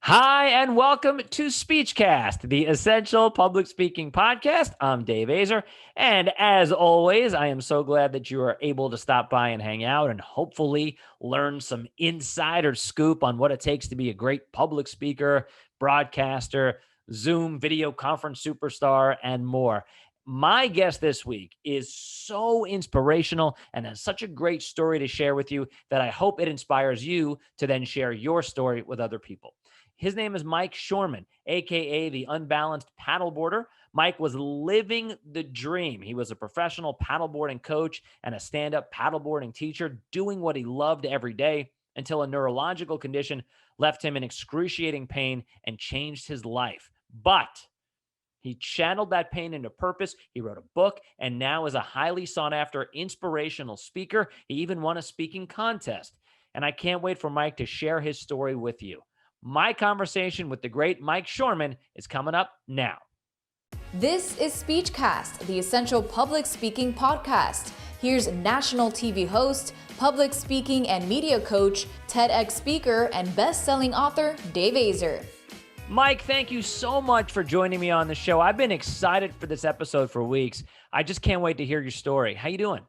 Hi, and welcome to Speechcast, the essential public speaking podcast. I'm Dave Aizer. And as always, I am so glad that you are able to stop by and hang out and hopefully learn some insider scoop on what it takes to be a great public speaker, broadcaster, Zoom video conference superstar, and more. My guest this week is so inspirational and has such a great story to share with you that I hope it inspires you to then share your story with other people. His name is Mike Shoreman, aka the Unbalanced Paddleboarder. Mike was living the dream. He was a professional paddleboarding coach and a stand-up paddleboarding teacher, doing what he loved every day until a neurological condition left him in excruciating pain and changed his life. But he channeled that pain into purpose. He wrote a book and now is a highly sought after inspirational speaker. He even won a speaking contest. And I can't wait for Mike to share his story with you. My conversation with the great Mike Shoreman is coming up now. This is Speechcast, the essential public speaking podcast. Here's national TV host, public speaking and media coach, TEDx speaker, and best-selling author, Dave Aizer. Mike, thank you so much for joining me on the show. I've been excited for this episode for weeks. I just can't wait to hear your story. How you doing?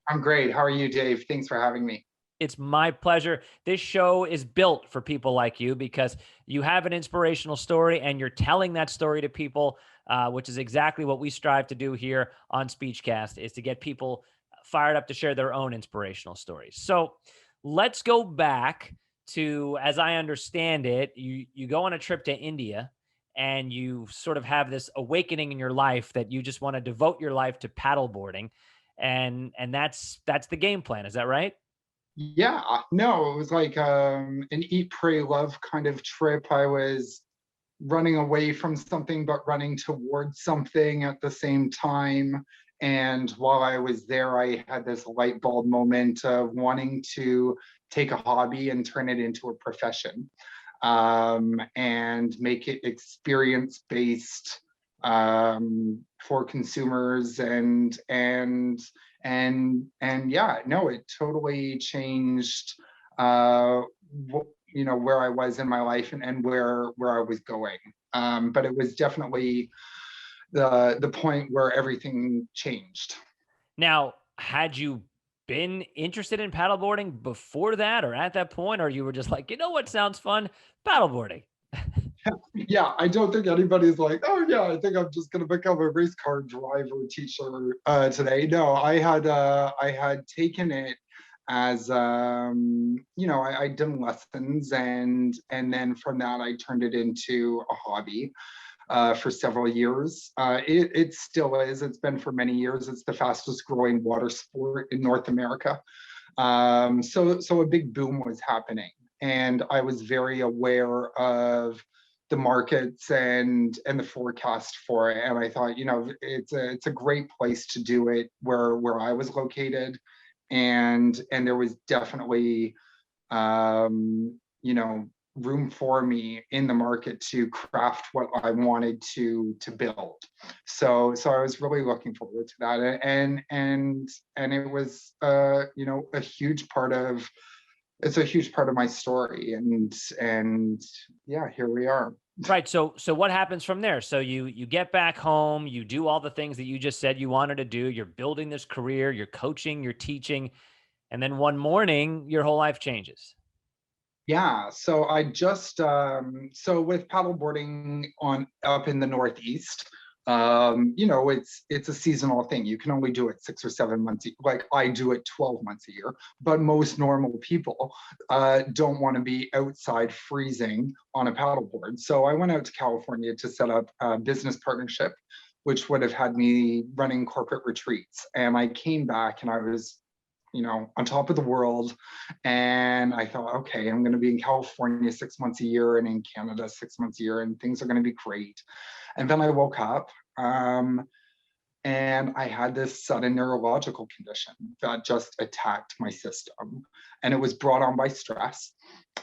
I'm great. How are you, Dave? Thanks for having me. It's my pleasure. This show is built for people like you because you have an inspirational story and you're telling that story to people, which is exactly what we strive to do here on Speechcast, is to get people fired up to share their own inspirational stories. So let's go back to, as I understand it, you go on a trip to India and you sort of have this awakening in your life that you just want to devote your life to paddleboarding. And that's the game plan. Is that right? Yeah, no, it was like an eat, pray, love kind of trip. I was running away from something, but running towards something at the same time. And while I was there, I had this light bulb moment of wanting to take a hobby and turn it into a profession, and make it experience-based for consumers and yeah, no, it totally changed where I was in my life and where I was going. But it was definitely the point where everything changed. Now, had you been interested in paddleboarding before that or at that point, or you were just like, you know what sounds fun? Paddleboarding. Yeah, I don't think anybody's like, oh yeah, I think I'm just going to become a race car driver teacher today. No, I had taken it as I did lessons and then from that I turned it into a hobby for several years. It still is. It's been for many years. It's the fastest growing water sport in North America. So a big boom was happening, and I was very aware of the markets and the forecast for it. And I thought, it's a great place to do it where I was located. And there was definitely, room for me in the market to craft what I wanted to build. So I was really looking forward to that. And it was, a huge part of, it's a huge part of my story, and yeah, here we are. Right. So what happens from there? So you get back home, you do all the things that you just said you wanted to do. You're building this career, you're coaching, you're teaching, and then one morning your whole life changes. Yeah. So I just so with paddleboarding up in the Northeast, it's a seasonal thing. You can only do it 6 or 7 months. Like I do it 12 months a year, but most normal people don't want to be outside freezing on a paddleboard. So I went out to California to set up a business partnership, which would have had me running corporate retreats. And I came back and I was, on top of the world. And I thought, okay, I'm going to be in California 6 months a year and in Canada 6 months a year, and things are going to be great. And then I woke up and I had this sudden neurological condition that just attacked my system. And it was brought on by stress.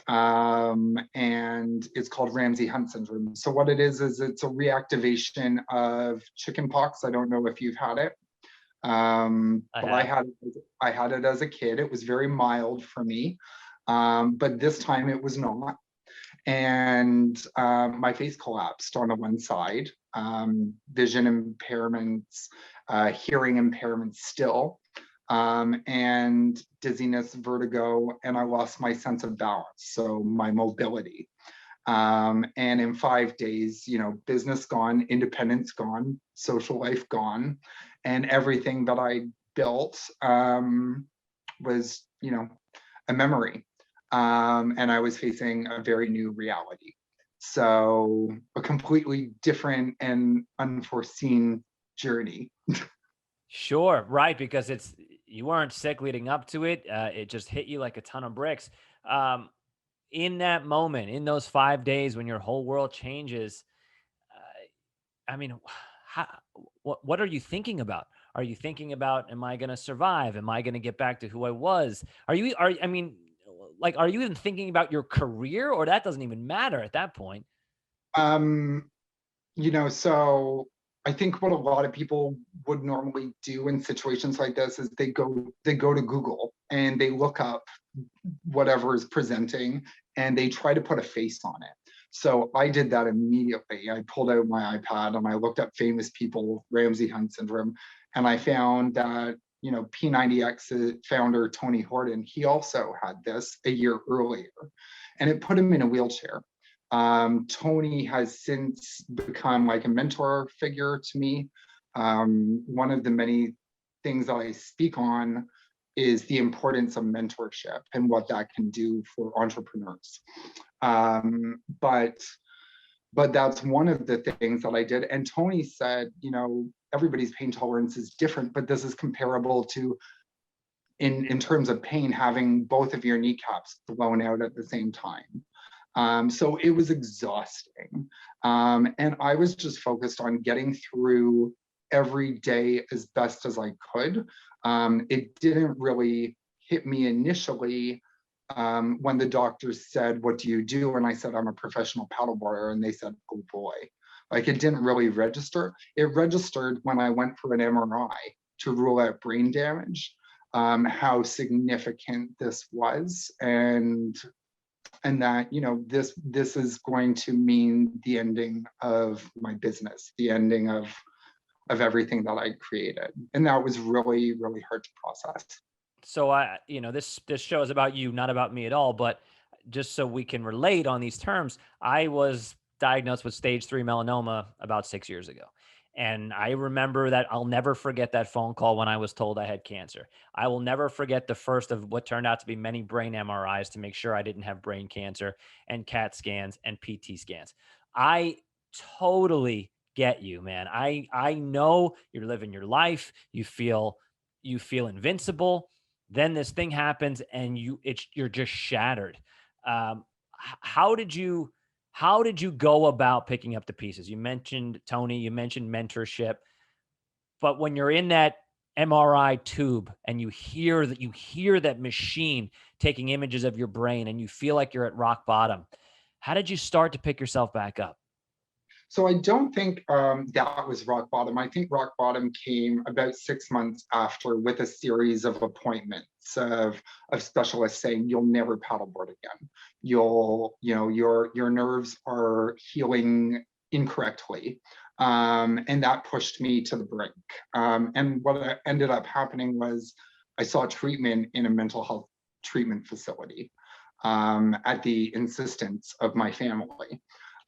And it's called Ramsay-Hunt syndrome. So what it is it's a reactivation of chickenpox. I don't know if you've had it. But I had it as a kid. It was very mild for me, but this time it was not. And my face collapsed on the one side, vision impairments, hearing impairments still, and dizziness, vertigo, and I lost my sense of balance, so my mobility. And in 5 days, business gone, independence gone, social life gone, and everything that I built was, a memory. And I was facing a very new reality. So a completely different and unforeseen journey. Sure, right, because you weren't sick leading up to it. It just hit you like a ton of bricks. In that moment, in those 5 days when your whole world changes, I mean, how, what are you thinking about? Are you thinking about, am I going to survive? Am I going to get back to who I was? I mean, like, are you even thinking about your career, or that doesn't even matter at that point? Um, so I think what a lot of people would normally do in situations like this is they go to Google and they look up whatever is presenting and they try to put a face on it. So I did that immediately. I pulled out my iPad and I looked up famous people, Ramsay Hunt syndrome, and I found that P90X founder Tony Horton, he also had this a year earlier, and it put him in a wheelchair. Tony has since become like a mentor figure to me. One of the many things that I speak on is the importance of mentorship and what that can do for entrepreneurs. But that's one of the things that I did. And Tony said, everybody's pain tolerance is different, but this is comparable to, in terms of pain, having both of your kneecaps blown out at the same time. So it was exhausting. And I was just focused on getting through every day as best as I could. It didn't really hit me initially when the doctors said, "What do you do?" And I said, "I'm a professional paddleboarder." And they said, "Oh boy." Like, it didn't really register. It registered when I went for an MRI to rule out brain damage, how significant this was, and that this is going to mean the ending of my business, the ending of everything that I created. And that was really, really hard to process. So this show is about you, not about me at all, but just so we can relate on these terms, I was diagnosed with stage 3 melanoma about 6 years ago. And I remember that. I'll never forget that phone call when I was told I had cancer. I will never forget the first of what turned out to be many brain MRIs to make sure I didn't have brain cancer, and CAT scans and PT scans. I totally get you, man. I know you're living your life. You feel invincible. Then this thing happens and you're just shattered. How did you go about picking up the pieces? You mentioned Tony, you mentioned mentorship, but when you're in that MRI tube and you hear that machine taking images of your brain and you feel like you're at rock bottom, how did you start to pick yourself back up? So I don't think that was rock bottom. I think rock bottom came about 6 months after, with a series of appointments of specialists saying, "You'll never paddleboard again. Your nerves are healing incorrectly." And that pushed me to the brink. And what ended up happening was I saw treatment in a mental health treatment facility at the insistence of my family.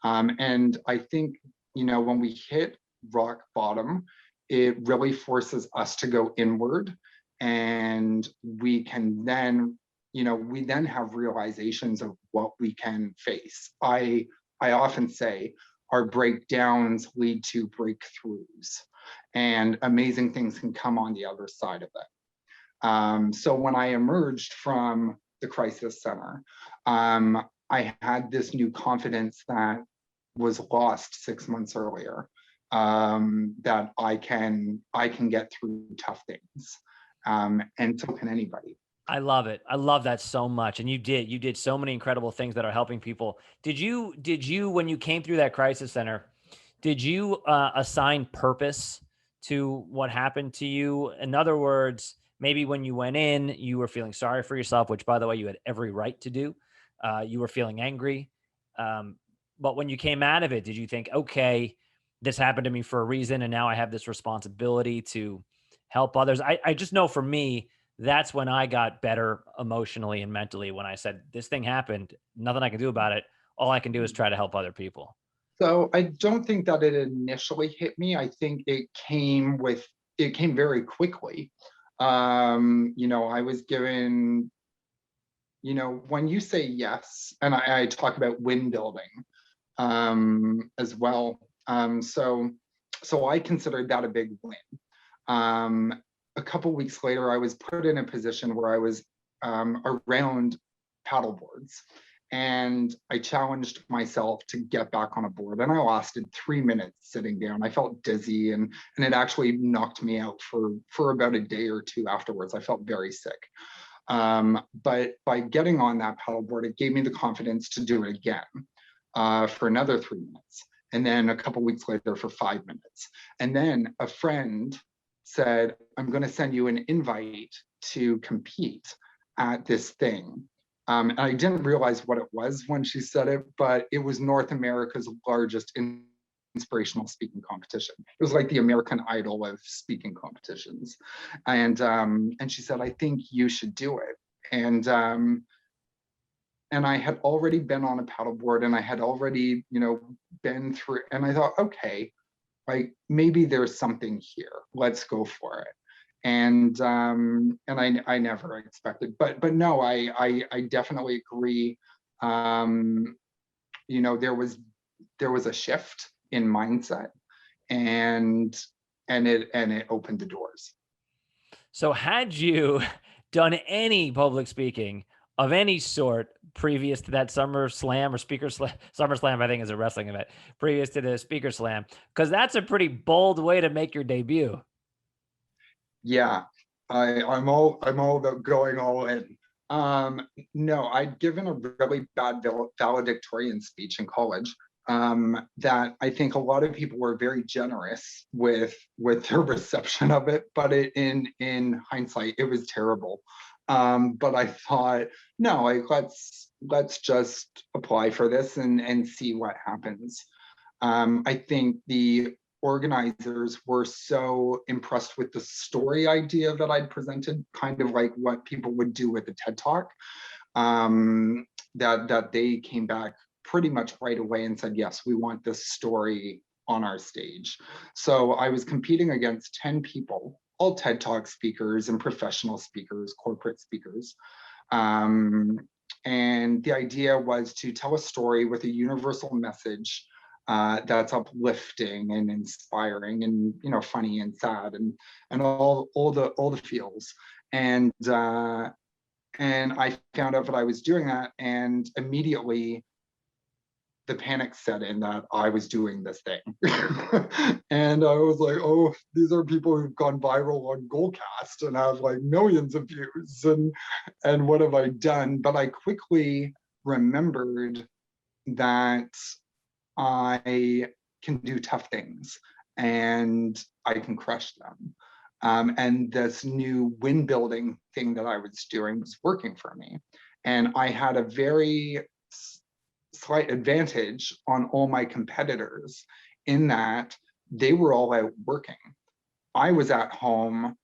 And I think, when we hit rock bottom, it really forces us to go inward, and we can then, we then have realizations of what we can face. I often say our breakdowns lead to breakthroughs, and amazing things can come on the other side of it. So when I emerged from the crisis center, I had this new confidence that was lost 6 months earlier, that I can get through tough things, and so can anybody. I love it. I love that so much. And you did so many incredible things that are helping people. Did you, when you came through that crisis center, did you assign purpose to what happened to you? In other words, maybe when you went in, you were feeling sorry for yourself, which, by the way, you had every right to do. You were feeling angry. But when you came out of it, did you think, okay, this happened to me for a reason, and now I have this responsibility to help others? I just know for me, that's when I got better emotionally and mentally, when I said, this thing happened, nothing I can do about it. All I can do is try to help other people. So I don't think that it initially hit me. I think it came very quickly. I was given, when you say yes, and I talk about win building as well. So I considered that a big win. A couple weeks later, I was put in a position where I was around paddle boards, and I challenged myself to get back on a board. And I lasted 3 minutes sitting down. I felt dizzy, and it actually knocked me out for about a day or two afterwards. I felt very sick. But by getting on that paddleboard, it gave me the confidence to do it again for another 3 minutes. And then a couple weeks later for 5 minutes. And then a friend said, I'm going to send you an invite to compete at this thing. And I didn't realize what it was when she said it, but it was North America's largest inspirational speaking competition. It was like the American Idol of speaking competitions. And she said, I think you should do it. And I had already been on a paddleboard, and I had already, been through, and I thought, okay, like maybe there's something here. Let's go for it. And I never expected, but no, I definitely agree. There was a shift in mindset, and it opened the doors. So had you done any public speaking of any sort previous to that Summer Slam or Speaker Slam? Summer Slam, I think, is a wrestling event previous to the Speaker Slam, because that's a pretty bold way to make your debut. Yeah, I'm all about going all in. No, I'd given a really bad valedictorian speech in college. That I think a lot of people were very generous with their reception of it, but in hindsight, it was terrible. But I thought, no, let's just apply for this and see what happens. I think the organizers were so impressed with the story idea that I'd presented, kind of like what people would do with a TED Talk, that they came back pretty much right away and said, yes, we want this story on our stage. So I was competing against 10 people, all TED Talk speakers and professional speakers, corporate speakers. And the idea was to tell a story with a universal message that's uplifting and inspiring and funny and sad and all the feels. And I found out that I was doing that, and immediately the panic set in that I was doing this thing. And I was like, oh, these are people who've gone viral on Goalcast and have like millions of views, and what have I done? But I quickly remembered that I can do tough things and I can crush them. And this new win building thing that I was doing was working for me. And I had a very slight advantage on all my competitors in that they were all out working. I was at home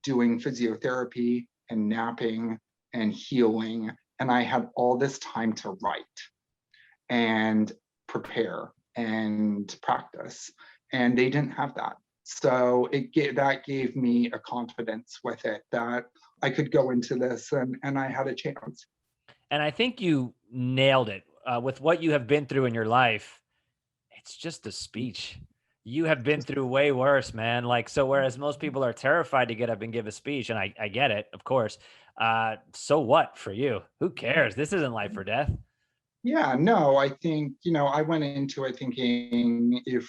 doing physiotherapy and napping and healing, and I had all this time to write and prepare and practice, and they didn't have that. So that gave me a confidence with it that I could go into this and I had a chance. And I think you nailed it with what you have been through in your life. It's just a speech. You have been through way worse, man. Like, so whereas most people are terrified to get up and give a speech, and I get it, of course. So what for you? Who cares? This isn't life or death. Yeah, no, I think, I went into it thinking if,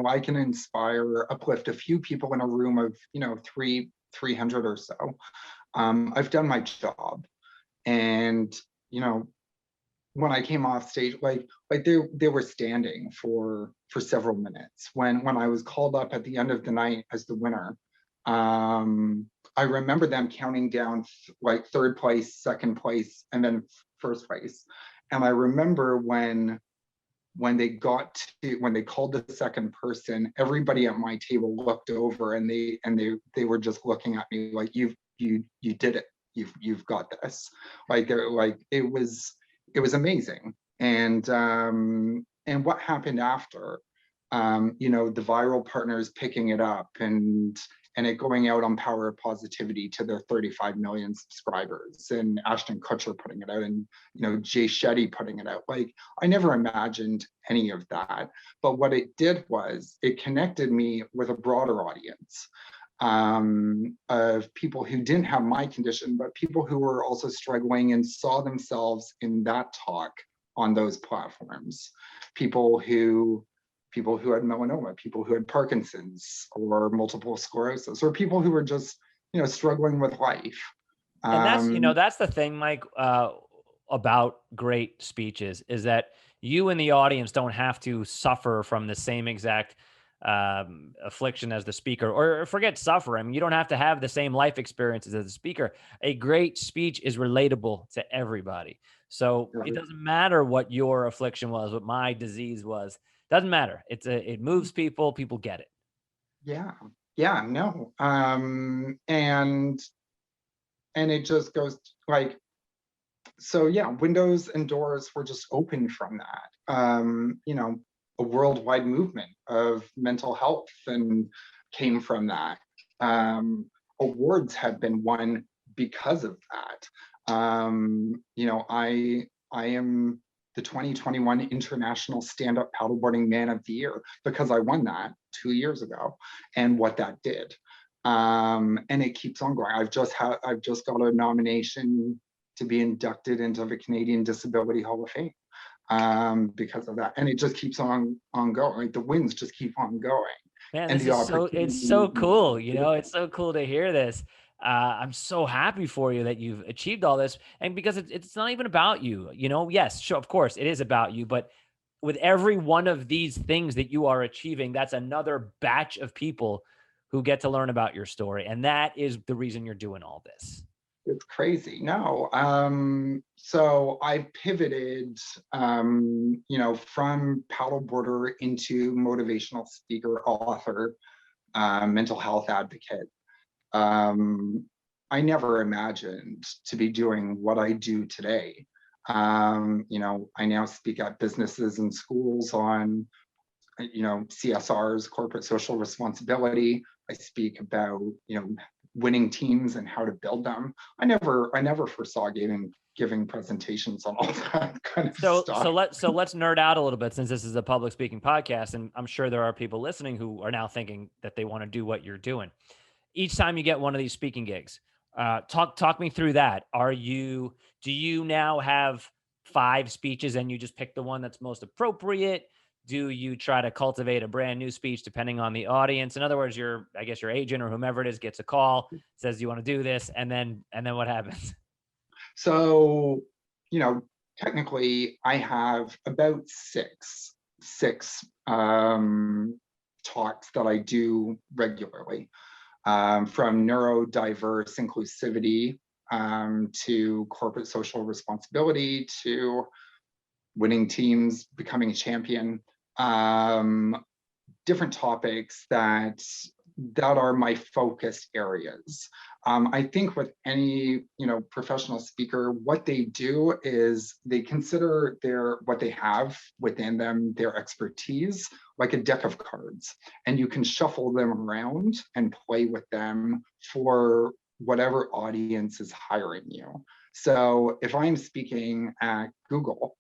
I can inspire, uplift a few people in a room of, 300 or so, I've done my job. And, when I came off stage, like they were standing for several minutes. When I was called up at the end of the night as the winner, I remember them counting down like third place, second place, and then first place. And I remember when when they called the second person, everybody at my table looked over and they were just looking at me like, you did it. You've got this. Like it was amazing. And what happened after, the viral partners picking it up and it going out on Power of Positivity to their 35 million subscribers, and Ashton Kutcher putting it out, and Jay Shetty putting it out. Like, I never imagined any of that. But what it did was it connected me with a broader audience of people who didn't have my condition, but people who were also struggling and saw themselves in that talk on those platforms. People who had melanoma, people who had Parkinson's or multiple sclerosis, or people who were just, struggling with life. And that's the thing, Mike, about great speeches, is that you and the audience don't have to suffer from the same exact affliction as the speaker, or forget suffer. I mean, you don't have to have the same life experiences as the speaker. A great speech is relatable to everybody. So it doesn't matter what your affliction was, what my disease was. Doesn't matter. It moves people. People get it. Yeah, no. And it just goes like, so yeah, windows and doors were just open from that. A worldwide movement of mental health and came from that. Awards have been won because of that. I am the 2021 International Stand-Up Paddleboarding Man of the Year because I won that 2 years ago, and what that did. And it keeps on going. I've just got a nomination to be inducted into the Canadian Disability Hall of Fame because of that, and it just keeps on going. Like, the wins just keep on going. Man, and it's so cool. It's so cool to hear this. I'm so happy for you that you've achieved all this. And because it's not even about you, yes, sure, of course it is about you, but with every one of these things that you are achieving, that's another batch of people who get to learn about your story. And that is the reason you're doing all this. It's crazy. No. So I pivoted, from paddleboarder into motivational speaker, author, mental health advocate. I never imagined to be doing what I do today. I now speak at businesses and schools on, CSRs, corporate social responsibility. I speak about, winning teams and how to build them. I never foresaw giving presentations on all that kind of stuff. So let's nerd out a little bit, since this is a public speaking podcast, and I'm sure there are people listening who are now thinking that they want to do what you're doing. Each time you get one of these speaking gigs, talk me through that. Do you now have 5 speeches and you just pick the one that's most appropriate? Do you try to cultivate a brand new speech depending on the audience? In other words, your agent or whomever it is gets a call, says, "You want to do this?" And then what happens? So, technically I have about six talks that I do regularly, from neurodiverse inclusivity, to corporate social responsibility, to winning teams, becoming a champion, different topics that are my focus areas. I think with any professional speaker, what they do is they consider what they have within them, their expertise, like a deck of cards, and you can shuffle them around and play with them for whatever audience is hiring you. So if I'm speaking at Google,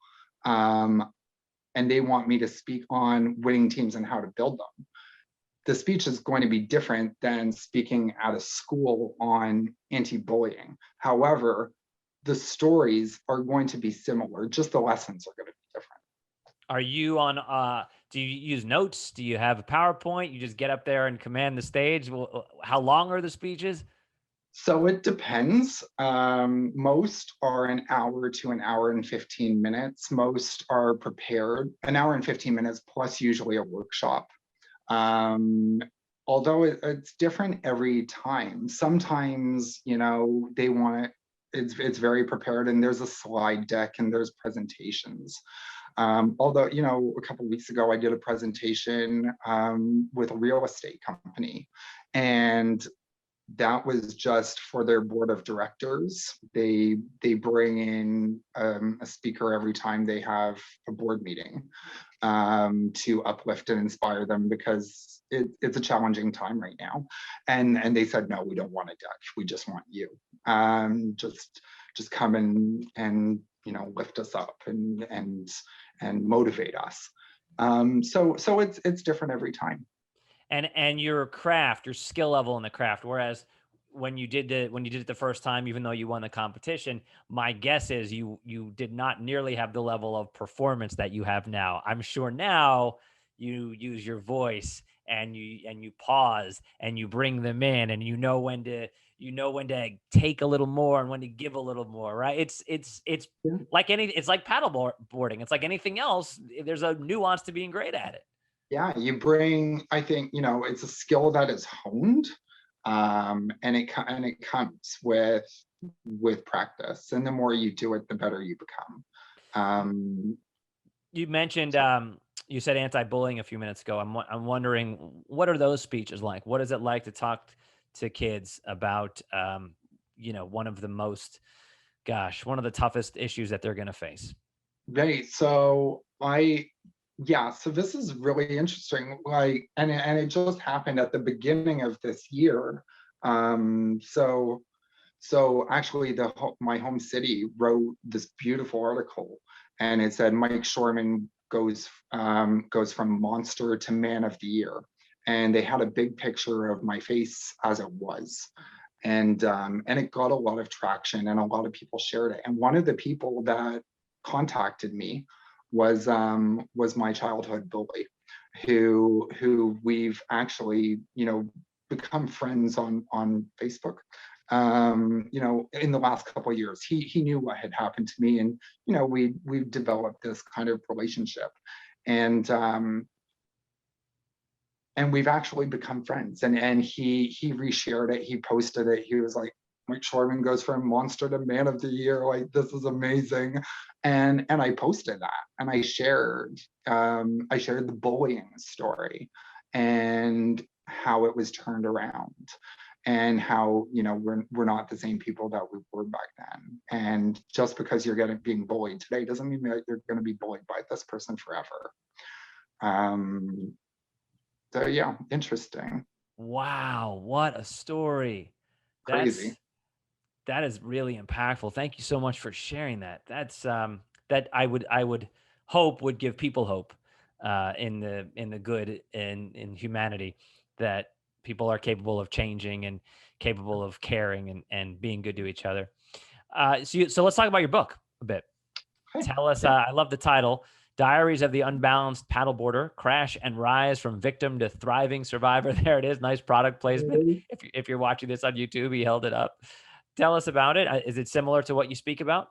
and they want me to speak on winning teams and how to build them, the speech is going to be different than speaking at a school on anti-bullying. However, the stories are going to be similar, just the lessons are going to be different. Are you on, do you use notes? Do you have a PowerPoint? You just get up there and command the stage? How long are the speeches? So it depends. Most are an hour to an hour and 15 minutes. Most are prepared, an hour and 15 minutes plus usually a workshop. Although it's different every time. Sometimes, they want it's very prepared and there's a slide deck and there's presentations. Although, a couple of weeks ago, I did a presentation with a real estate company, and that was just for their board of directors. They bring in a speaker every time they have a board meeting to uplift and inspire them, because it's a challenging time right now. And they said, no, we don't want a Dutch. We just want you. Just come and lift us up and motivate us. So it's different every time. And your craft, your skill level in the craft. Whereas when you did it the first time, even though you won the competition, my guess is you did not nearly have the level of performance that you have now. I'm sure now you use your voice and you pause and you bring them in, and you know when to take a little more and when to give a little more, right? It's Yeah. it's like paddleboarding. It's like anything else. There's a nuance to being great at it. Yeah, you bring, I think, it's a skill that is honed, and it comes with practice, and the more you do it, the better you become. You mentioned, you said anti-bullying a few minutes ago. I'm wondering, what are those speeches like? What is it like to talk to kids about, one of the toughest issues that they're going to face? Right. So so this is really interesting. And it just happened at the beginning of this year. So actually, my home city wrote this beautiful article, and it said Mike Shoreman goes from monster to man of the year, and they had a big picture of my face as it was, and it got a lot of traction, and a lot of people shared it. And one of the people that contacted me was my childhood bully, who we've actually become friends on Facebook. In the last couple of years, he knew what had happened to me, and we've developed this kind of relationship, and we've actually become friends. And he reshared it, he posted it, he was like, Mike Shoreman goes from monster to man of the year, like, this is amazing. And I posted that, and I shared the bullying story and how it was turned around, and how we're not the same people that we were back then. And just because you're being bullied today doesn't mean that you're going to be bullied by this person forever. So yeah, interesting. Wow, what a story. Crazy. That is really impactful. Thank you so much for sharing that. That's that I would hope would give people hope in the good in humanity, that people are capable of changing and capable of caring and being good to each other. So let's talk about your book a bit. Okay. Tell us, Yeah. I love the title, Diaries of the Unbalanced Paddleboarder, Crash and Rise from Victim to Thriving Survivor. There it is. Nice product placement. If you're watching this on YouTube, he held it up. Tell us about it. Is it similar to what you speak about?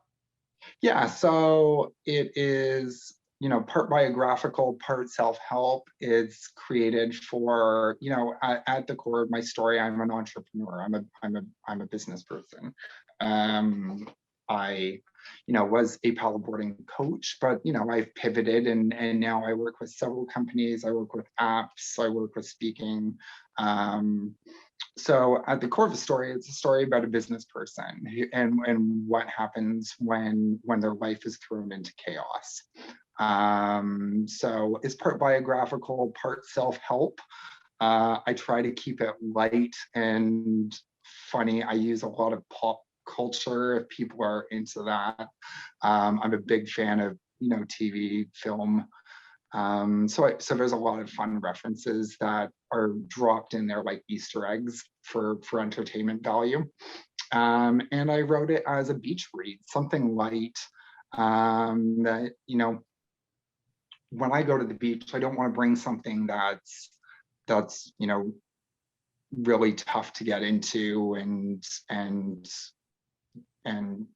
Yeah, so it is, part biographical, part self-help. It's created for, at the core of my story, I'm an entrepreneur. I'm a business person. I, was a paddleboarding coach, but I've pivoted, and now I work with several companies. I work with apps. I work with speaking. So at the core of the story, it's a story about a business person and what happens when their life is thrown into chaos. So it's part biographical, part self-help. I try to keep it light and funny. I use a lot of pop culture if people are into that. I'm a big fan of TV, film. So there's a lot of fun references that are dropped in there, like Easter eggs for entertainment value. And I wrote it as a beach read, something light, that when I go to the beach, I don't want to bring something that's really tough to get into and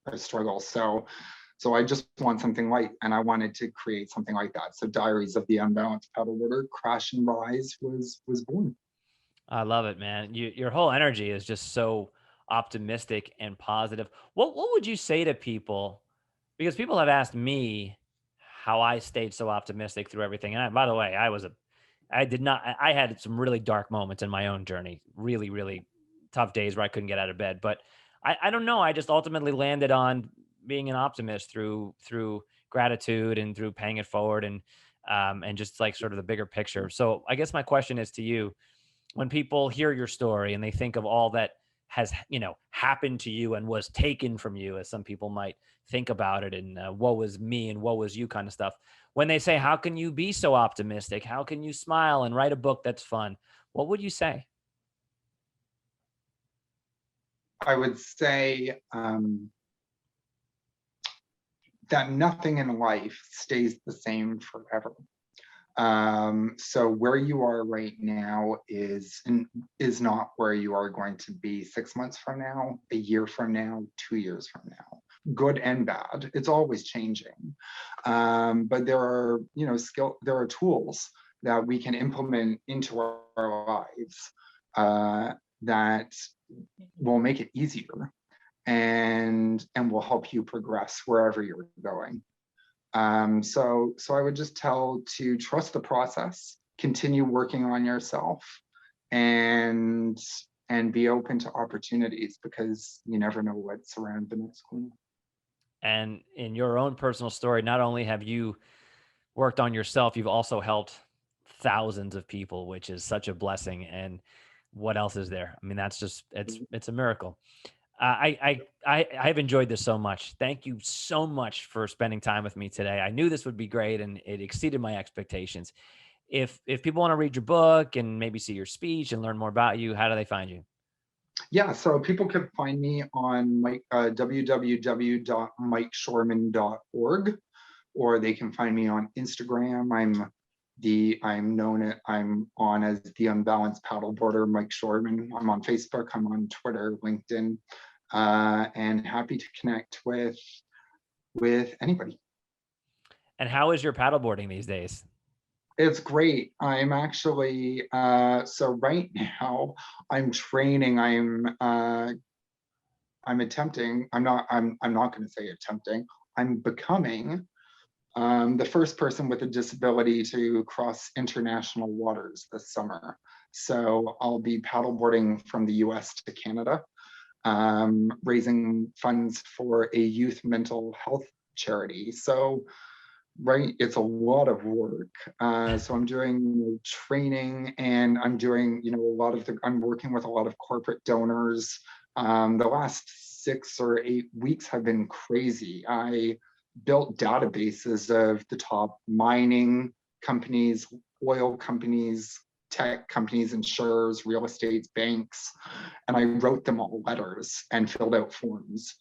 a struggle. So I just want something light, and I wanted to create something like that. So Diaries of the Unbalanced Paddleboarder, Crash and Rise was born. I love it, man. Your whole energy is just so optimistic and positive. What would you say to people? Because people have asked me, how I stayed so optimistic through everything. And by the way, I had some really dark moments in my own journey, really, really tough days where I couldn't get out of bed. But I don't know. I just ultimately landed on being an optimist through gratitude and through paying it forward and just like sort of the bigger picture. So I guess my question is to you, when people hear your story and they think of all that has, happened to you and was taken from you, as some people might think about it, and woe was me and woe was you kind of stuff. When they say, how can you be so optimistic? How can you smile and write a book that's fun? What would you say? I would say that nothing in life stays the same forever. So where you are right now is not where you are going to be 6 months from now, a year from now, 2 years from now. Good and bad. It's always changing. But there are, there are tools that we can implement into our lives that will make it easier and will help you progress wherever you're going. So I would just tell to trust the process, continue working on yourself, and be open to opportunities, because you never know what's around the next corner. And in your own personal story, not only have you worked on yourself, you've also helped thousands of people, which is such a blessing. And what else is there? I mean, that's just, it's a miracle. I've enjoyed this so much. Thank you so much for spending time with me today. I knew this would be great, and it exceeded my expectations. If people want to read your book and maybe see your speech and learn more about you, how do they find you? Yeah, so people can find me on www.mikeshoreman.org, or they can find me on Instagram. I'm on as the Unbalanced Paddleboarder, Mike Shoreman. I'm on Facebook, I'm on Twitter, LinkedIn, and happy to connect with anybody. And how is your paddleboarding these days? It's great. I'm actually so right now I'm training. I'm attempting. I'm not going to say attempting. I'm becoming the first person with a disability to cross international waters this summer. So I'll be paddleboarding from the US to Canada, raising funds for a youth mental health charity. So, right, it's a lot of work. So I'm doing training, and I'm doing, I'm working with a lot of corporate donors. The last 6 or 8 weeks have been crazy. I built databases of the top mining companies, oil companies, tech companies, insurers, real estate, banks, and I wrote them all letters and filled out forms.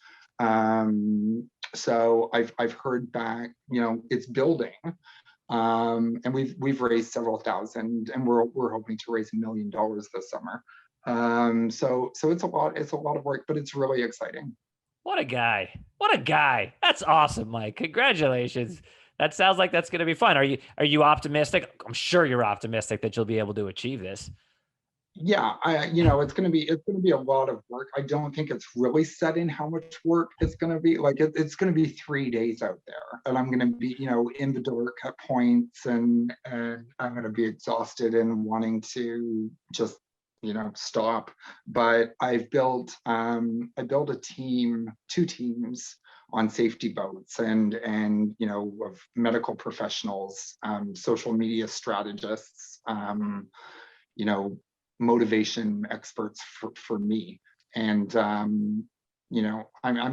So I've heard back, it's building, and we've raised several thousand, and we're hoping to raise $1 million this summer. So it's a lot of work, but it's really exciting. What a guy. What a guy. That's awesome, Mike. Congratulations. That sounds like that's going to be fun. Are you optimistic? I'm sure you're optimistic that you'll be able to achieve this. Yeah, it's going to be a lot of work. I don't think it's really set in how much work it's going to be. Like it's going to be 3 days out there, and I'm going to be, in the dark at points, and I'm going to be exhausted and wanting to just, stop. But I built a team, 2 teams on safety boats, and of medical professionals, social media strategists, motivation experts for me. And I'm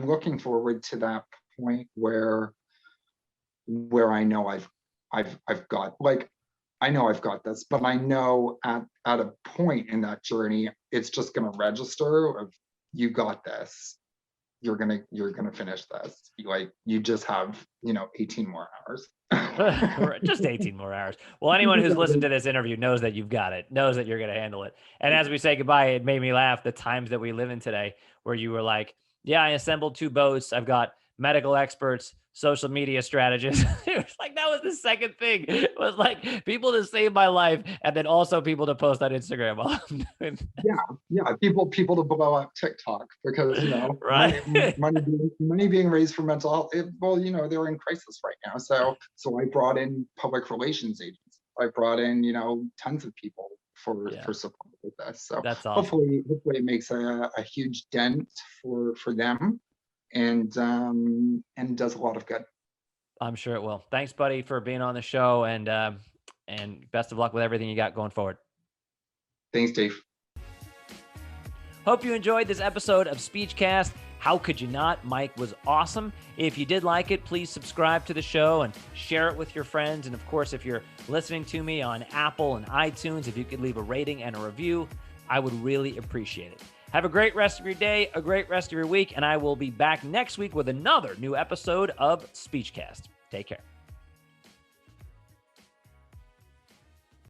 looking forward to that point where I know I've got, like, I know I've got this, but I know at a point in that journey, it's just going to register of, you got this. You're gonna finish this. Like, you just have 18 more hours. Just 18 more hours. Well, anyone who's listened to this interview knows that you've got it, knows that you're going to handle it. And as we say goodbye, it made me laugh, the times that we live in today, where you were like, yeah, I assembled 2 boats. I've got medical experts, social media strategist. It was like, that was the second thing. It was like people to save my life, and then also people to post on Instagram while I'm doing that. Yeah. People to blow up TikTok because, Right. money being raised for mental health. They're in crisis right now. So I brought in public relations agents. I brought in, tons of people for support with this. So that's awesome. hopefully it makes a huge dent for them, and does a lot of good. I'm sure it will. Thanks, buddy, for being on the show, and best of luck with everything you got going forward. Thanks, Dave. Hope you enjoyed this episode of Speechcast. How could you not? Mike was awesome. If you did like it, please subscribe to the show and share it with your friends. And of course, if you're listening to me on Apple and iTunes, if you could leave a rating and a review, I would really appreciate it. Have a great rest of your day, a great rest of your week, and I will be back next week with another new episode of Speechcast. Take care.